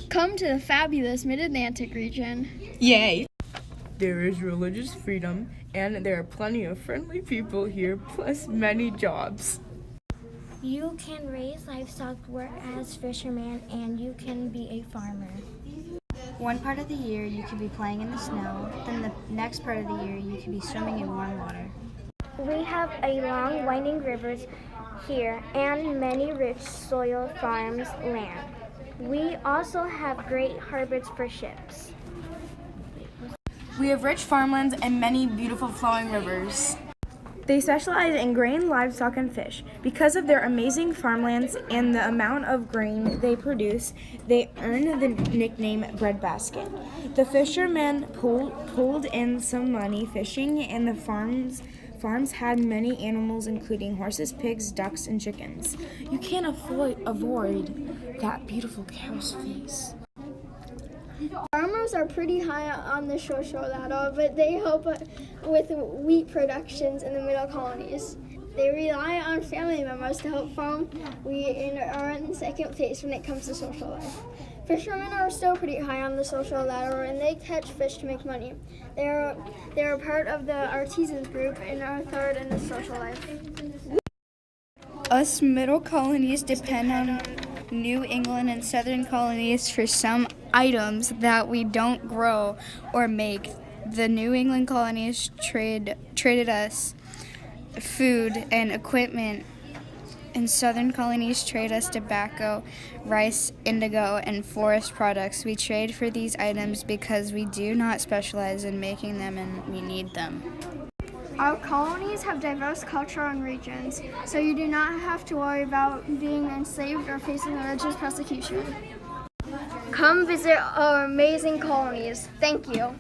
Come to the fabulous Mid Atlantic region. Yay! There is religious freedom, and there are plenty of friendly people here, plus many jobs. You can raise livestock, work as fisherman, and you can be a farmer. One part of the year you could be playing in the snow, then the next part of the year you could be swimming in warm water. We have a long winding rivers here and many rich soil farms land. We also have great harbors for ships. We have rich farmlands and many beautiful flowing rivers. They specialize in grain, livestock, and fish. Because of their amazing farmlands and the amount of grain they produce, they earn the nickname breadbasket. The fishermen pulled in some money fishing, and the farms had many animals, including horses, pigs, ducks, and chickens. You can't avoid that beautiful cow's face. Farmers are pretty high on the social ladder, but they help with wheat productions in the Middle Colonies. They rely on family members to help farm wheat and are in second place when it comes to social life. Fishermen are still pretty high on the social ladder, and they catch fish to make money. They are part of the artisans group and are third in the social life. Us Middle Colonies depend on New England and Southern Colonies for some items that we don't grow or make. The New England colonies traded us food and equipment, and Southern colonies trade us tobacco, rice, indigo, and forest products. We trade for these items because we do not specialize in making them and we need them. Our colonies have diverse culture and regions, so you do not have to worry about being enslaved or facing religious persecution. Come visit our amazing colonies. Thank you.